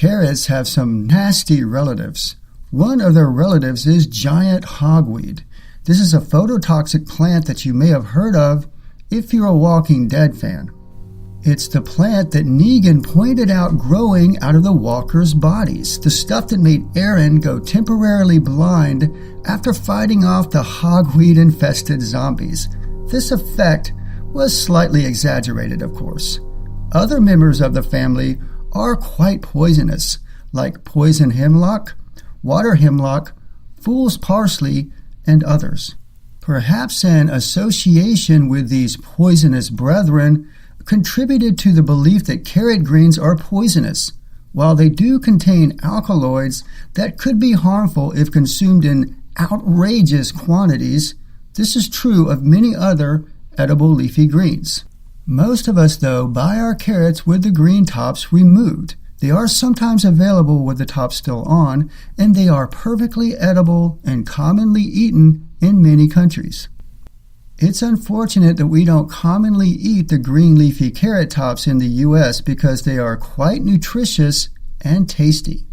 Carrots have some nasty relatives. One of their relatives is giant hogweed. This is a phototoxic plant that you may have heard of if you're a Walking Dead fan. It's the plant that Negan pointed out growing out of the walkers' bodies, the stuff that made Aaron go temporarily blind after fighting off the hogweed-infested zombies. This effect was slightly exaggerated, of course. Other members of the family are quite poisonous, like poison hemlock, water hemlock, fool's parsley, and others. Perhaps an association with these poisonous brethren contributed to the belief that carrot greens are poisonous. While they do contain alkaloids that could be harmful if consumed in outrageous quantities, this is true of many other edible leafy greens. Most of us, though, buy our carrots with the green tops removed. They are sometimes available with the top still on, and they are perfectly edible and commonly eaten in many countries. It's unfortunate that we don't commonly eat the green leafy carrot tops in the U.S. because they are quite nutritious and tasty.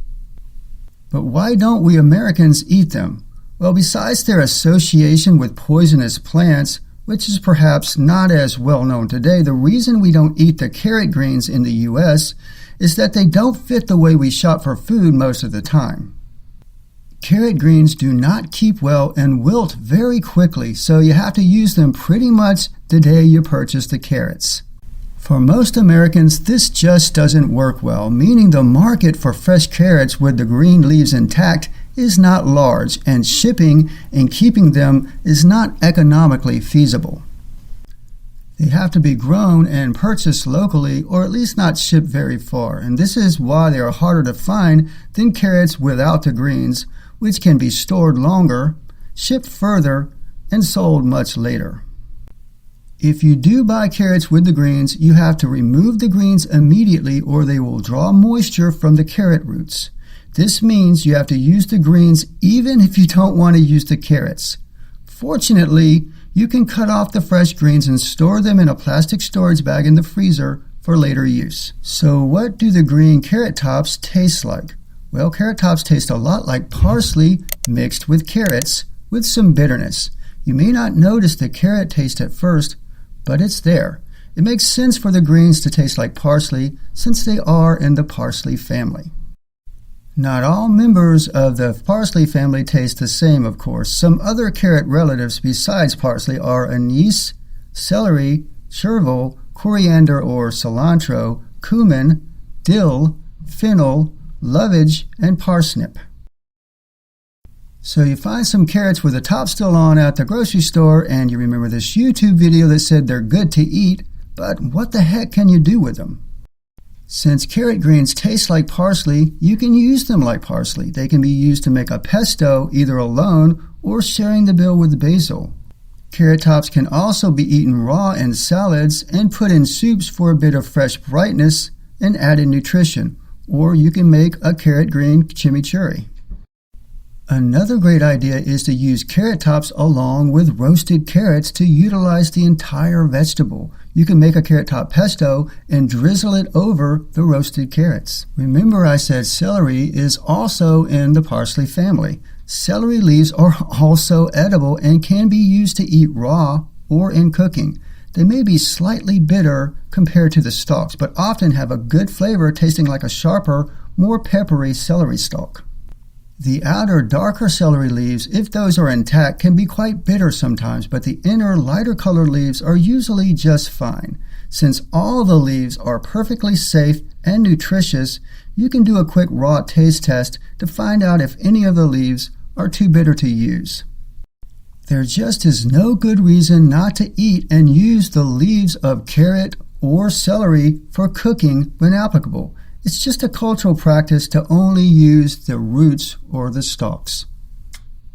But why don't we Americans eat them? Well, besides their association with poisonous plants, which is perhaps not as well known today, the reason we don't eat the carrot greens in the U.S. is that they don't fit the way we shop for food most of the time. Carrot greens do not keep well and wilt very quickly, so you have to use them pretty much the day you purchase the carrots. For most Americans, this just doesn't work well, meaning the market for fresh carrots with the green leaves intact is not large, and shipping and keeping them is not economically feasible. They have to be grown and purchased locally, or at least not shipped very far, and this is why they are harder to find than carrots without the greens, which can be stored longer, shipped further, and sold much later. If you do buy carrots with the greens, you have to remove the greens immediately or they will draw moisture from the carrot roots. This means you have to use the greens even if you don't want to use the carrots. Fortunately, you can cut off the fresh greens and store them in a plastic storage bag in the freezer for later use. So what do the green carrot tops taste like? Well, carrot tops taste a lot like parsley mixed with carrots with some bitterness. You may not notice the carrot taste at first, but it's there. It makes sense for the greens to taste like parsley since they are in the parsley family. Not all members of the parsley family taste the same, of course. Some other carrot relatives besides parsley are anise, celery, chervil, coriander or cilantro, cumin, dill, fennel, lovage, and parsnip. So you find some carrots with the top still on at the grocery store and you remember this YouTube video that said they're good to eat, but what the heck can you do with them? Since carrot greens taste like parsley, you can use them like parsley. They can be used to make a pesto either alone or sharing the bill with basil. Carrot tops can also be eaten raw in salads and put in soups for a bit of fresh brightness and added nutrition. Or you can make a carrot green chimichurri. Another great idea is to use carrot tops along with roasted carrots to utilize the entire vegetable. You can make a carrot top pesto and drizzle it over the roasted carrots. Remember I said celery is also in the parsley family. Celery leaves are also edible and can be used to eat raw or in cooking. They may be slightly bitter compared to the stalks, but often have a good flavor tasting like a sharper, more peppery celery stalk. The outer darker celery leaves, if those are intact, can be quite bitter sometimes, but the inner lighter colored leaves are usually just fine. Since all the leaves are perfectly safe and nutritious, you can do a quick raw taste test to find out if any of the leaves are too bitter to use. There just is no good reason not to eat and use the leaves of carrot or celery for cooking when applicable. It's just a cultural practice to only use the roots or the stalks.